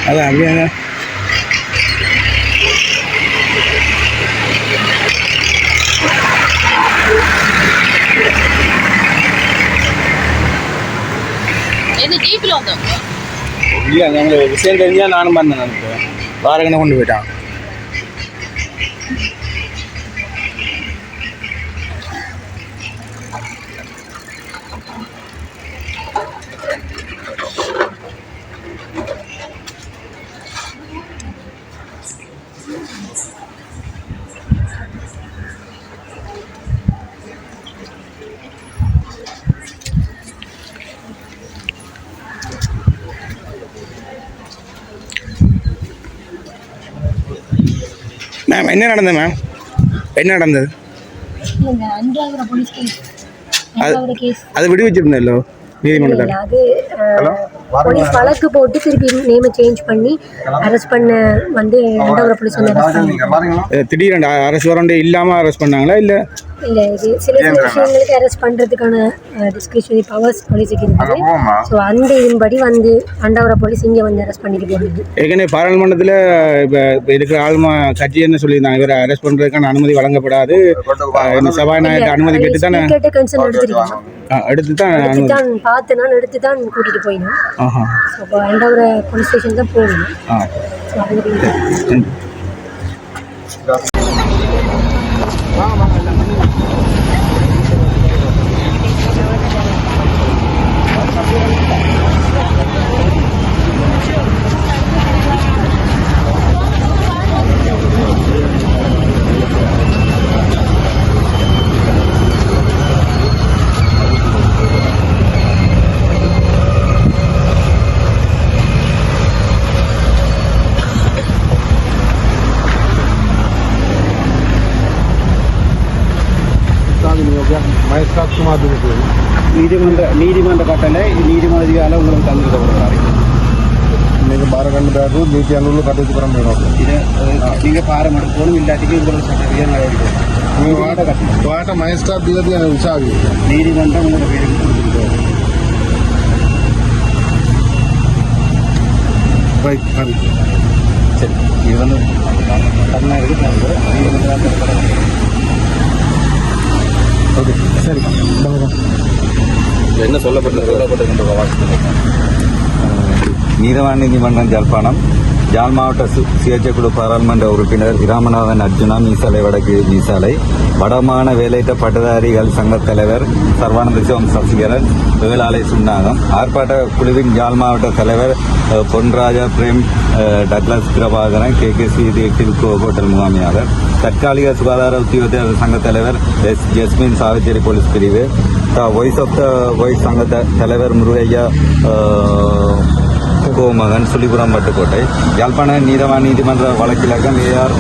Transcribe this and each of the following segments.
அதான் அப்படியே இல்ல ഞങ്ങള് വിഷയം കഴിഞ്ഞാൽ നാനും വന്നത് നമുക്ക് വാരകനെ കൊണ്ടുപോയിട്ടാണ് மேம் என்ன நடந்தது மேம் என்ன நடந்தது அது விடுவிச்சிருந்தല്ലോ நீதிமன்றத்தில் அது போலீஸ் வழக்கு போட்டு திருப்பி நேமை சேஞ்ச் பண்ணி அரெஸ்ட் பண்ண வந்து ரெண்டாவது போலீஸ் வந்து திடீரெண்டு அரசு வரண்டே இல்லாமல் அரெஸ்ட் பண்ணாங்களா இல்லை இல்லை இது சில விஷயங்களுக்கு அரெஸ்ட் பண்ணுறதுக்கான டிஸ்கிரிப்ஷனரி பவர்ஸ் போலீஸுக்கு இருக்குது. ஸோ அந்த இதன்படி வந்து அண்டாவர போலீஸ் இங்கே வந்து அரெஸ்ட் பண்ணிட்டு போகிறது. ஏற்கனவே பாராளுமன்றத்தில் இப்போ இருக்கிற ஆளுமா கட்சி என்ன சொல்லியிருந்தாங்க, இவரை அரெஸ்ட் பண்ணுறதுக்கான அனுமதி வழங்கப்படாது, சபாநாயகர் அனுமதி பெற்று தான் கன்சர்ன் எடுத்துதான் பார்த்து நான் எடுத்து தான் கூட்டிகிட்டு போயினேன். ஸோ இப்போ அண்டாவர போலீஸ் ஸ்டேஷன் தான் போகணும். நீதிமன்ற கட்டளை நீதிமன்றத்தால் உங்களுக்கு தந்துருக்கப்படுறாரு. நீங்கள் பாரகண்டு பேரு 150 கட்டத்து புறம் வேணும். இது நீங்கள் பாரம் எடுக்கணும், இல்லாட்டிக்கு உங்களுக்கு சட்டவியாக நடக்கும். வாட்ட மயஸ்டா தீர்த்து எனக்கு விசாரி நீதிமன்றம் உங்களோட பேருக்கு கொடுத்துருக்கோம். ரைட் சரி, இது வந்து கர்நாடக நீதிமன்றம். ஓகே சரி, என்ன சொல்லப்பட்டது? நீதவான் நீதிமன்றம் ஜாழ்ப்பாணம் யாழ் மாவட்ட சுயேட்சை குழு பாராளுமன்ற உறுப்பினர் இராமநாதன் அர்ஜுனா மீசாலை வடக்கு மீசாலை வடமான வேலைத்த பட்டதாரிகள் சங்க தலைவர் சர்வானந்த சிவம் சசிகரன் வேளாளை சுன்னாகம் ஆர்ப்பாட்ட குழுவின் யாழ் மாவட்ட தலைவர் Ponraja Prem Douglas Prabhakaran KKC hotel முகாமியாளர் தற்காலிக சுகாதார உத்தியோகத்தர் சங்க தலைவர் ஜஸ்மின் சாவச்சேரி போலீஸ் பிரிவு வாய்ஸ் ஆஃப் த வாய்ஸ் சங்க தலைவர் முருகையா கோமகன் சுழிபுரம் பட்டுக்கோட்டை யாழ்ப்பாண நீதவான் நீதிமன்ற வழக்கிலக்கம் AR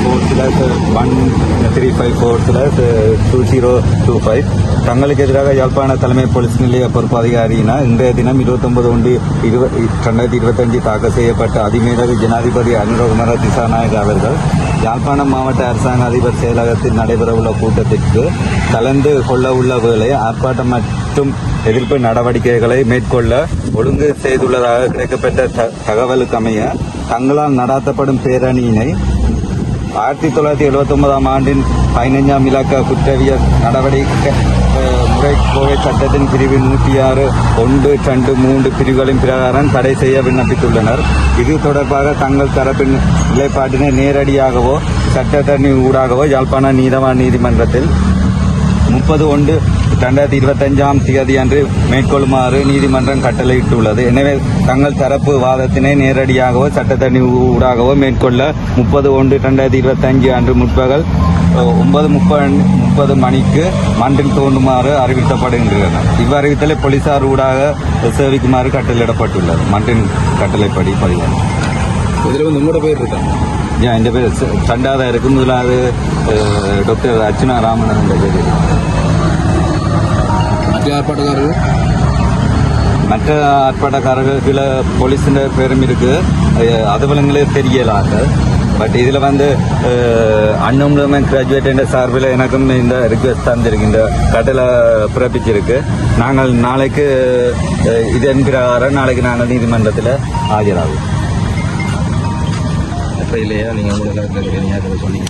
4/1354/2025 தங்களுக்கு எதிராக யாழ்ப்பாண தலைமை போலீஸ் நிலைய பொறுப்பு அதிகாரியினால் இன்றைய தினம் 29/1/2025 தாக்கல் செய்யப்பட்ட அதிமேலக ஜனாதிபதி அனுரகுமார திசாநாயக அவர்கள் யாழ்ப்பாணம் மாவட்ட அரசாங்க அதிபர் செயலகத்தில் நடைபெறவுள்ள கூட்டத்திற்கு கலந்து கொள்ள உள்ள வேளை ஆர்ப்பாட்டம் மற்றும் எதிர்ப்பு நடவடிக்கைகளை மேற்கொள்ள ஒழுங்கு செய்துள்ளதாக கிடைக்கப்பட்ட தகவலுக்கு அமைய தங்களால் நடாத்தப்படும் பேரணியினை 1979 ஆண்டின் 15ஆம் இலக்க குற்றவியல் நடவடிக்கை முறைக்கோவை சட்டத்தின் பிரிவு 106 1, 2, 3 பிரிவுகளின் பிரகாரம் தடை செய்ய விண்ணப்பித்துள்ளனர். இது தொடர்பாக தங்கள் தரப்பின் நிலைப்பாட்டினை நேரடியாகவோ சட்டத்தரணி ஊடாகவோ யாழ்ப்பாண நீதவான் நீதிமன்றத்தில் 30/1/2025 அன்று மேற்கொள்ளுமாறு நீதிமன்றம் கட்டளையிட்டுள்ளது. எனவே தங்கள் தரப்பு வாதத்தினை நேரடியாகவோ சட்டத்தரணி ஊடாகவோ மேற்கொள்ள 30/1/2025 அன்று முற்பகல் 9:30 மணிக்கு மன்றில் தோன்றுமாறு அறிவிக்கப்படுகின்றன. இவ்வறிவித்தலை போலீசார் ஊடாக சேவிக்குமாறு கட்டளையிடப்பட்டுள்ளது. மன்றின் கட்டளைப்படி பதிவாக இதில் வந்து உங்களோட பேர் இருக்காங்க. என் பேர் சண்டாதா இருக்கு. முதலாவது டாக்டர் அர்ச்சுனா ராமன் என்ற பேர். மற்ற ஆர்ப்பாட்டக்காரர்கள் போலீஸின் பேரும் இருக்கு. அதுவளங்களே தெரியலாக பட் இதில் வந்து அன்எம்ப்ளாய்மெண்ட் கிராஜுவேட் என்ற சார்பில் எனக்கும் இந்த ரிக்வெஸ்ட் தந்திருக்கு, இந்த கட்டளை பிறப்பிச்சிருக்கு. நாங்கள் நாளைக்கு இதன் பிரகாரம் நாளைக்கு நாங்கள் நீதிமன்றத்தில் ஆஜராகும். அப்போ இல்லையா நீங்கள் உங்களுக்கு சொன்னீங்க